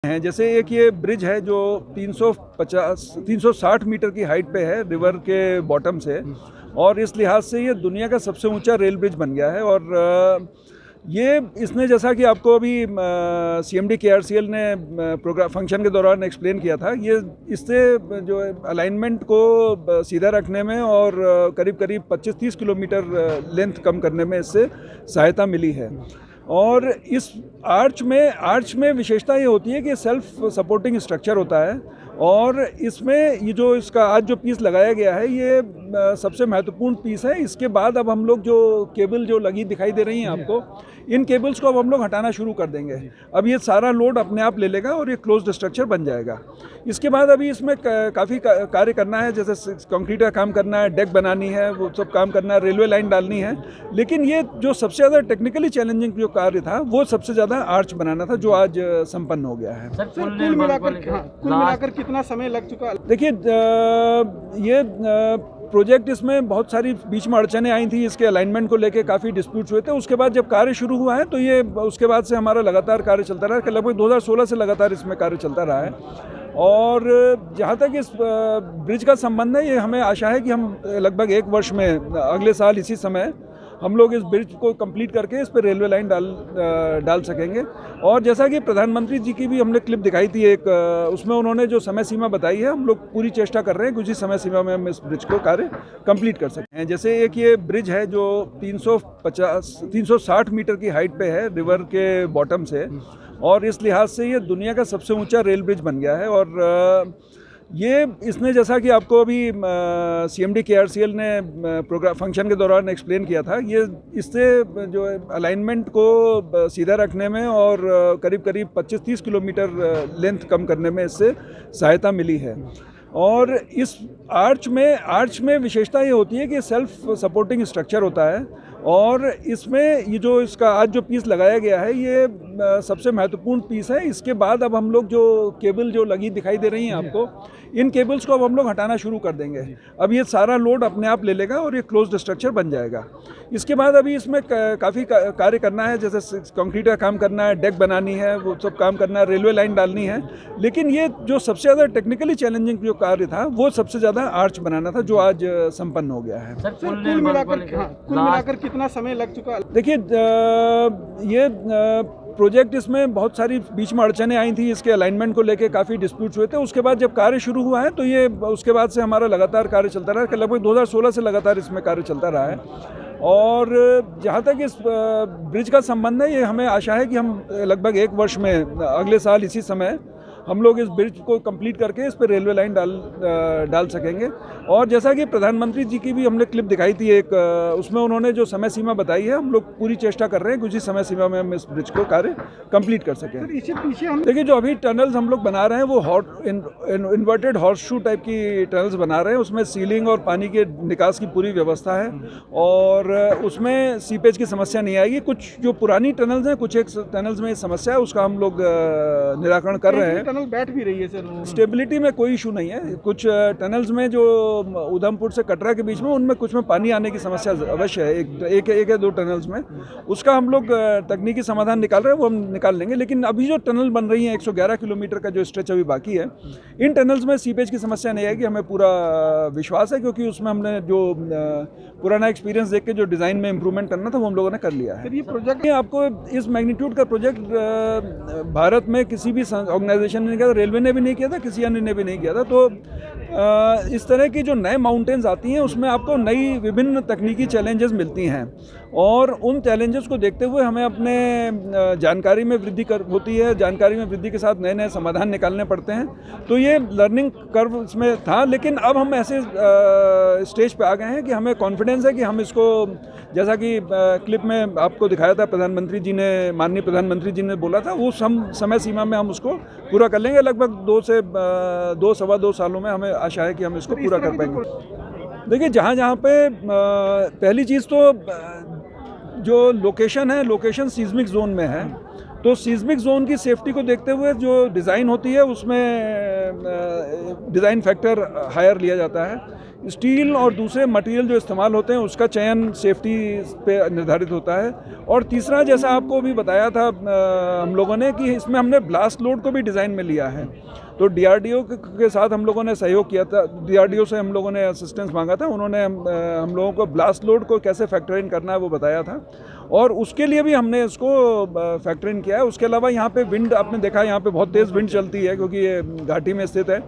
हैं। जैसे एक ये ब्रिज है जो 360 मीटर की हाइट पे है रिवर के बॉटम से, और इस लिहाज से ये दुनिया का सबसे ऊंचा रेल ब्रिज बन गया है। और ये इसने, जैसा कि आपको अभी CMD KRCL ने प्रोग्राम फंक्शन के दौरान एक्सप्लेन किया था, ये इससे जो अलाइनमेंट को सीधा रखने में और करीब करीब 25-30 किलोमीटर लेंथ कम करने में इससे सहायता मिली है। और इस आर्च में विशेषता ये होती है कि सेल्फ सपोर्टिंग स्ट्रक्चर होता है, और इसमें ये जो इसका आज जो पीस लगाया गया है ये सबसे महत्वपूर्ण पीस है। इसके बाद अब हम लोग जो केबल जो लगी दिखाई दे रही हैं आपको, इन केबल्स को अब हम लोग हटाना शुरू कर देंगे। अब ये सारा लोड अपने आप ले लेगा और ये क्लोज्ड स्ट्रक्चर बन जाएगा। इसके बाद अभी इसमें काफ़ी कार्य करना है, जैसे कंक्रीट का काम करना है, डेक बनानी है, वो सब काम करना है, रेलवे लाइन डालनी है। लेकिन ये जो सबसे ज़्यादा टेक्निकली चैलेंजिंग जो कार्य था वो सबसे ज़्यादा आर्च बनाना था, जो आज संपन्न हो गया है। कुल मिलाकर कितना समय लग चुका? देखिए, ये प्रोजेक्ट, इसमें बहुत सारी बीच में अड़चनें आई थी, इसके अलाइनमेंट को लेके काफ़ी डिस्प्यूट्स हुए थे। उसके बाद जब कार्य शुरू हुआ है तो ये उसके बाद से हमारा लगातार कार्य चलता रहा है। लगभग 2016 से लगातार इसमें कार्य चलता रहा है। और जहाँ तक इस ब्रिज का संबंध है, ये हमें आशा है कि हम लगभग 1 वर्ष में, अगले साल इसी समय हम लोग इस ब्रिज को कंप्लीट करके इस पर रेलवे लाइन डाल सकेंगे। और जैसा कि प्रधानमंत्री जी की भी हमने क्लिप दिखाई थी एक, उसमें उन्होंने जो समय सीमा बताई है, हम लोग पूरी चेष्टा कर रहे हैं कि उसी समय सीमा में हम इस ब्रिज को कार्य कंप्लीट कर सकें। जैसे एक ये ब्रिज है जो 360 मीटर की हाइट पे है रिवर के बॉटम से, और इस लिहाज से ये दुनिया का सबसे ऊंचा रेल ब्रिज बन गया है। और ये इसने, जैसा कि आपको अभी CMD KRCL ने प्रोग्राम फंक्शन के दौरान एक्सप्लेन किया था, ये इससे जो अलाइनमेंट को सीधा रखने में और करीब करीब 25-30 किलोमीटर लेंथ कम करने में इससे सहायता मिली है। और इस आर्च में विशेषता ये होती है कि सेल्फ सपोर्टिंग स्ट्रक्चर होता है, और इसमें ये जो इसका आज जो पीस लगाया गया है ये सबसे महत्वपूर्ण पीस है। इसके बाद अब हम लोग जो केबल जो लगी दिखाई दे रही हैं आपको, इन केबल्स को अब हम लोग हटाना शुरू कर देंगे। अब ये सारा लोड अपने आप ले लेगा और ये क्लोज्ड स्ट्रक्चर बन जाएगा। इसके बाद अभी इसमें काफ़ी कार्य करना है, जैसे कंक्रीट का काम करना है, डेक बनानी है, वो सब काम करना है, रेलवे लाइन डालनी है। लेकिन ये जो सबसे ज़्यादा टेक्निकली चैलेंजिंग जो कार्य था वो सबसे ज़्यादा आर्च बनाना था, जो आज संपन्न हो गया है। कुल मिलाकर कितना समय लग चुका? देखिए, ये प्रोजेक्ट, इसमें बहुत सारी बीच में अड़चनें आई थी, इसके अलाइनमेंट को लेके काफ़ी डिस्प्यूट्स हुए थे। उसके बाद जब कार्य शुरू हुआ है तो ये उसके बाद से हमारा लगातार कार्य चलता रहा है। लगभग 2016 से लगातार इसमें कार्य चलता रहा है। और जहाँ तक इस ब्रिज का संबंध है, ये हमें आशा है कि हम लगभग 1 वर्ष में, अगले साल इसी समय हम लोग इस ब्रिज को कंप्लीट करके इस पर रेलवे लाइन डाल सकेंगे। और जैसा कि प्रधानमंत्री जी की भी हमने क्लिप दिखाई थी एक, उसमें उन्होंने जो समय सीमा बताई है, हम लोग पूरी चेष्टा कर रहे हैं कि उसी समय सीमा में हम इस ब्रिज को कार्य कंप्लीट कर सकें। इससे पीछे हम देखिए, जो अभी टनल्स हम लोग बना रहे हैं वो इन्वर्टेड हॉर्स शू टाइप की टनल्स बना रहे हैं। उसमें सीलिंग और पानी के निकास की पूरी व्यवस्था है, और उसमें सीपेज की समस्या नहीं आएगी। कुछ जो पुरानी टनल्स हैं, कुछ एक टनल्स में समस्या है, उसका हम लोग निराकरण कर रहे हैं। टनल बैठ भी रही है सर, स्टेबिलिटी में कोई इशू नहीं है। कुछ टनल्स में जो उधमपुर से कटरा के बीच में, उनमें कुछ में पानी आने की समस्या अवश्य है, एक या 2 टनल्स में। उसका हम लोग तकनीकी समाधान निकाल रहे हैं, वो हम निकाल लेंगे। लेकिन अभी जो टनल बन रही है 111 किलोमीटर का जो स्ट्रेच अभी बाकी है, इन टनल्स में सीपेज की समस्या नहीं आएगी, हमें पूरा विश्वास है। क्योंकि उसमें हमने जो पुराना एक्सपीरियंस देख के जो डिज़ाइन में इंप्रूवमेंट करना था वो हम लोगं ने कर लिया है। ये प्रोजेक्ट, आपको इस मैग्नीट्यूड का प्रोजेक्ट भारत में किसी भी ऑर्गेनाइजेशन ने नहीं किया था, रेलवे ने भी नहीं किया था, किसी अन्य ने भी नहीं किया था। तो इस तरह की जो नए माउंटेन्स आती हैं उसमें आपको नई विभिन्न तकनीकी चैलेंजेस मिलती हैं, और उन चैलेंजेस को देखते हुए हमें अपने जानकारी में वृद्धि होती है। जानकारी में वृद्धि के साथ नए नए समाधान निकालने पड़ते हैं। तो ये लर्निंग कर्व इसमें था, लेकिन अब हम ऐसे स्टेज पे आ गए हैं कि हमें कॉन्फिडेंस है कि हम इसको, जैसा कि क्लिप में आपको दिखाया था, प्रधानमंत्री जी ने, माननीय प्रधानमंत्री जी ने बोला था, उस समय सीमा में हम उसको पूरा कर लेंगे। लगभग 2 से 2-2.25 सालों में हमें आशा है कि हम इसको पूरा कर पाएंगे। देखिए, जहाँ पे पहली चीज़ तो जो लोकेशन है, लोकेशन सीस्मिक जोन में है, तो सीस्मिक जोन की सेफ्टी को देखते हुए जो डिज़ाइन होती है उसमें डिज़ाइन फैक्टर हायर लिया जाता है। स्टील और दूसरे मटेरियल जो इस्तेमाल होते हैं उसका चयन सेफ्टी पे निर्धारित होता है। और तीसरा, जैसा आपको भी बताया था हम लोगों ने कि इसमें हमने ब्लास्ट लोड को भी डिज़ाइन में लिया है। तो DRDO के साथ हम लोगों ने सहयोग किया था, DRDO से हम लोगों ने असिस्टेंस मांगा था, उन्होंने हम लोगों को ब्लास्ट लोड को कैसे फैक्टर इन करना है वो बताया था और उसके लिए भी हमने इसको फैक्टर इन किया है। उसके अलावा यहाँ पे विंड आपने देखा, यहाँ पे बहुत तेज़ विंड चलती है क्योंकि ये घाटी में स्थित है।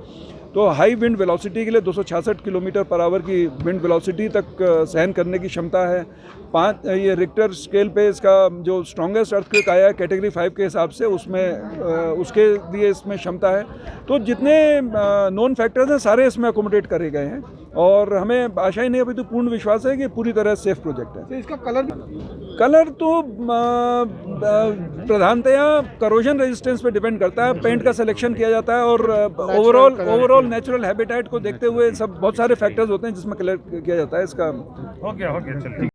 तो हाई विंड वेलोसिटी के लिए 266 किलोमीटर पर आवर की विंड वेलोसिटी तक सहन करने की क्षमता है। ये रिक्टर स्केल पे इसका जो स्ट्रॉन्गेस्ट अर्थक्वेक आया है कैटेगरी 5 के हिसाब से, उसमें उसके लिए इसमें क्षमता है। तो जितने नॉन फैक्टर्स हैं सारे इसमें अकोमोडेट करे गए हैं और हमें आशा ही नहीं, अभी तो पूर्ण विश्वास है कि पूरी तरह सेफ प्रोजेक्ट है। तो इसका कलर तो प्रधानतया करोजन रेजिस्टेंस पे डिपेंड करता है। पेंट का सिलेक्शन किया जाता है और ओवरऑल नेचुरल हैबिटेट को देखते हुए सब बहुत सारे फैक्टर्स होते हैं जिसमें कलर किया जाता है इसका। हो गया चलिए।